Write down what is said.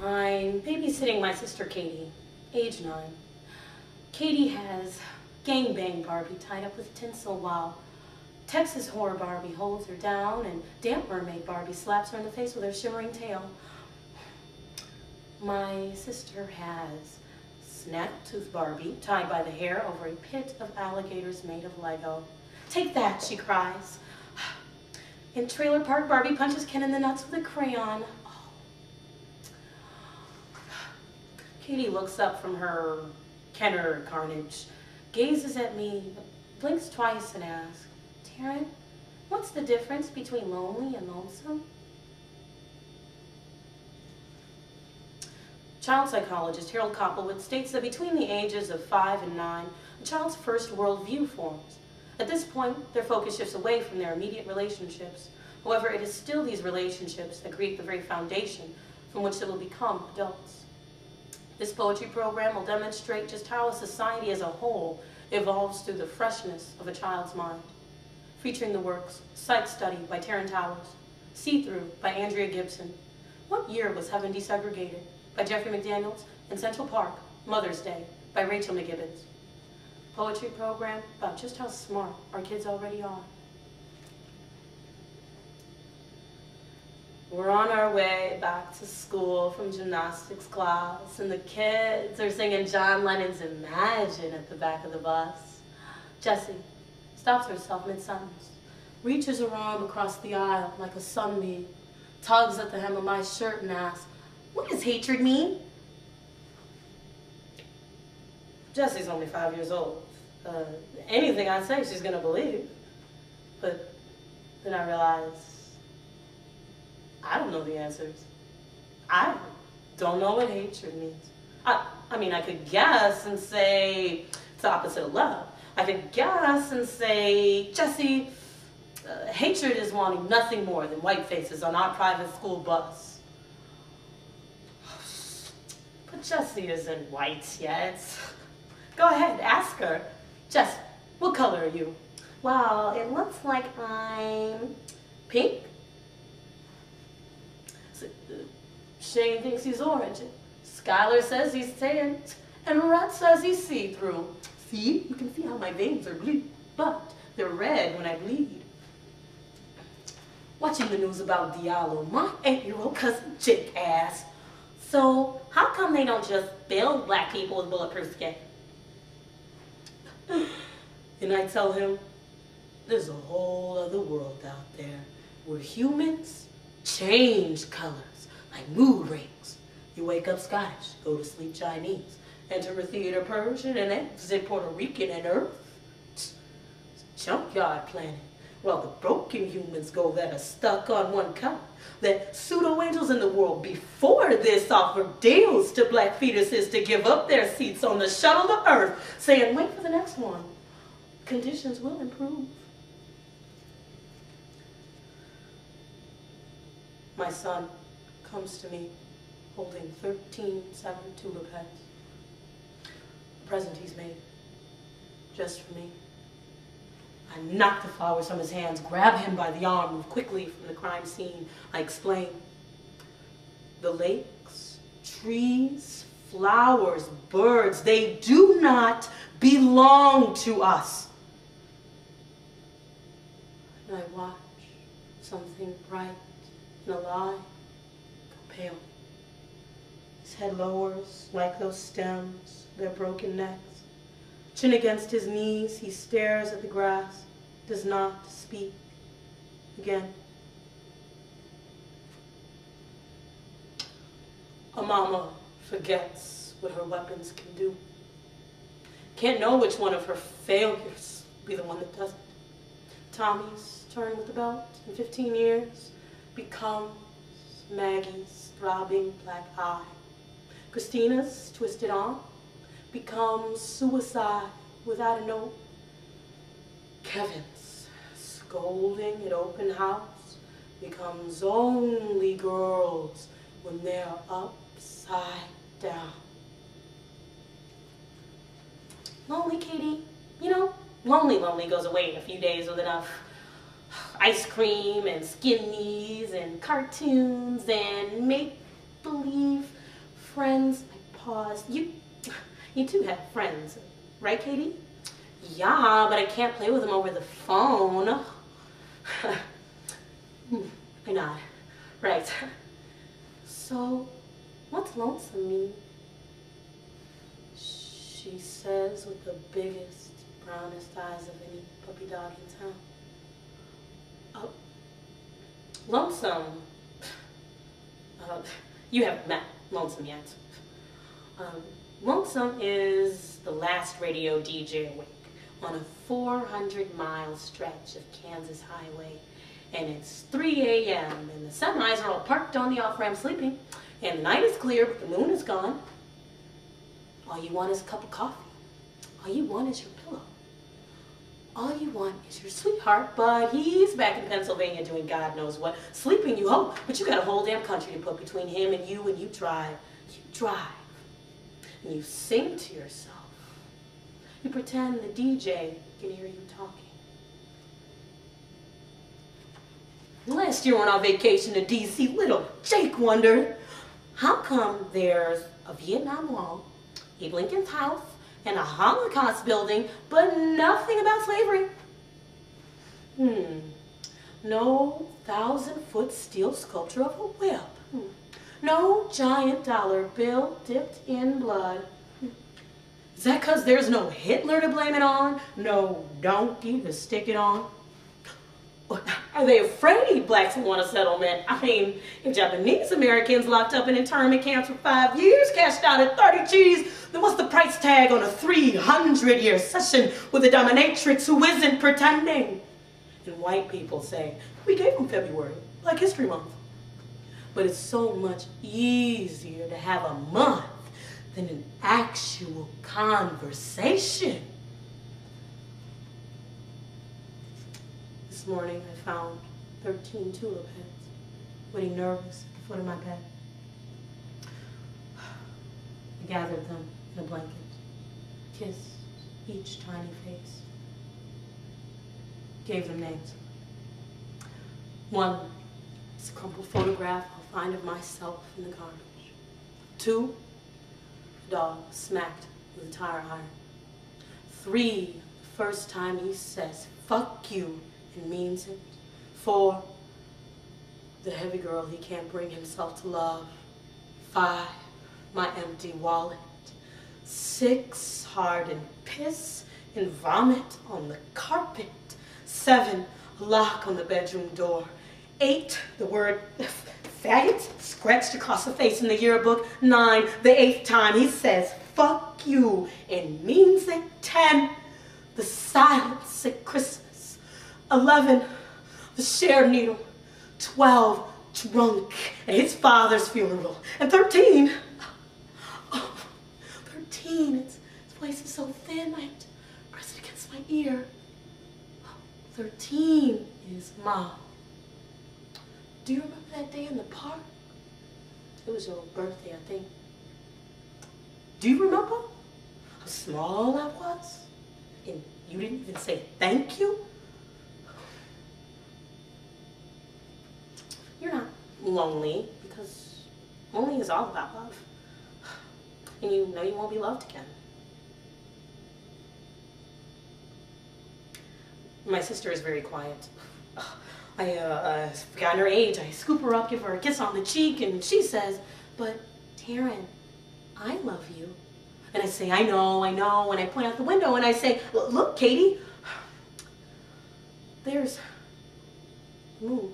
I'm babysitting my sister Katie, age 9. Katie has gangbang Barbie tied up with tinsel while Texas horror Barbie holds her down and damp mermaid Barbie slaps her in the face with her shimmering tail. My sister has snack-tooth Barbie tied by the hair over a pit of alligators made of Lego. "Take that," she cries. In Trailer Park, Barbie punches Ken in the nuts with a crayon. Oh. Katie looks up from her Kenner carnage, gazes at me, blinks twice and asks, "Taryn, what's the difference between lonely and lonesome?" Child psychologist Harold Koppelwitz states that between the ages of 5 and 9, a child's first worldview forms. At this point, their focus shifts away from their immediate relationships. However, it is still these relationships that create the very foundation from which they will become adults. This poetry program will demonstrate just how a society as a whole evolves through the freshness of a child's mind. Featuring the works Psych Study by Taryn Towers, See Through by Andrea Gibson, What Year Was Heaven Desegregated by Jeffrey McDaniels, and Central Park, Mother's Day by Rachel McGibbons. Poetry program about just how smart our kids already are. We're on our way back to school from gymnastics class, and the kids are singing John Lennon's Imagine at the back of the bus. Jessie stops herself mid-sentence, reaches her arm across the aisle like a sunbeam, tugs at the hem of my shirt and asks, "What does hatred mean?" Jessie's only 5 years old. Anything I say, she's gonna believe. But then I realize I don't know the answers. I don't know what hatred means. I mean, I could guess and say it's the opposite of love. I could guess and say, "Jessie, hatred is wanting nothing more than white faces on our private school bus." But Jessie isn't white yet. Go ahead, ask her. "Jess, what color are you?" "Well, it looks like I'm pink." Shane thinks he's orange. Skylar says he's tan. And Rhett says he's see-through. "See, you can see how my veins are blue, but they're red when I bleed." Watching the news about Diallo, my 8-year-old cousin Jake asked, "So how come they don't just build black people with bulletproof skin?" And I tell him, there's a whole other world out there where humans change colors like mood rings. You wake up Scottish, go to sleep Chinese, enter a theater Persian, and exit Puerto Rican and Earth. It's a junkyard planet where all the broken humans go that are stuck on one color. That pseudo-angels in the world before this offered deals to black fetuses to give up their seats on the shuttle to Earth, saying, "Wait for the next one. Conditions will improve." My son comes to me holding 13 severed tulip heads. A present he's made just for me. I knock the flowers from his hands, grab him by the arm, move quickly from the crime scene. I explain. The lakes, trees, flowers, birds, they do not belong to us. And I watch something bright and alive go pale. His head lowers like those stems, their broken necks. Chin against his knees, he stares at the grass, does not speak again. A mama forgets what her weapons can do. Can't know which one of her failures will be the one that doesn't. Tommy's turn with the belt in 15 years becomes Maggie's throbbing black eye. Christina's twisted arm becomes suicide without a note. Kevin's scolding at open house becomes only girls when they're upside down. Lonely, Katie. You know, lonely goes away in a few days with enough ice cream and skinnies and cartoons and make-believe friends. I paused. You two have friends, right, Katie? Yeah, but I can't play with them over the phone. I nod. Right. So, what's lonesome mean? She says with the biggest, brownest eyes of any puppy dog in town. Oh, lonesome. You haven't met Lonesome yet. Lonesome is the last radio DJ awake on a 400-mile stretch of Kansas highway. And it's 3 a.m. and the semis are all parked on the off-ramp sleeping. And the night is clear, but the moon is gone. All you want is a cup of coffee. All you want is your pillow. All you want is your sweetheart, but he's back in Pennsylvania doing God knows what. Sleeping, you hope, but you got a whole damn country to put between him and you drive. You drive. And you sing to yourself. You pretend the DJ can hear you talking. Last year on our vacation to D.C., little Jake wondered, how come there's a Vietnam Wall, Abe Lincoln's house, and a Holocaust building, but nothing about slavery? No 1,000-foot steel sculpture of a whip. No giant dollar bill dipped in blood. Is that because there's no Hitler to blame it on? No donkey to stick it on? Are they afraid blacks will want a settlement? I mean, if Japanese Americans locked up in internment camps for 5 years cashed out at 30 G's, then what's the price tag on a 300-year session with a dominatrix who isn't pretending? And white people say, we gave them February, Black History Month. But it's so much easier to have a month than an actual conversation. This morning I found 13 tulip heads, waiting nervous at the foot of my bed. I gathered them in a blanket, kissed each tiny face, gave them names. One is a crumpled photograph I'll find of myself in the garbage. 2, a dog smacked with a tire iron. 3, the first time he says, fuck you, and means it. 4, the heavy girl he can't bring himself to love. 5, my empty wallet. 6, hardened piss and vomit on the carpet. 7, a lock on the bedroom door. 8, the word faggot scratched across the face in the yearbook. 9, the 8th time he says, fuck you, and means it. 10, the silence at Christmas. 11, the shared needle. 12, drunk at his father's funeral. And 13, his voice is so thin I have to press it against my ear. 13 is Mom. Do you remember that day in the park? It was your birthday, I think. Do you remember how small I was? And you didn't even say thank you? You're not lonely, because lonely is all about love. And you know you won't be loved again. My sister is very quiet. I forgot her age. I scoop her up, give her a kiss on the cheek, and she says, but Taryn, I love you. And I say, I know, and I point out the window and I say, look, Katie, there's the moon.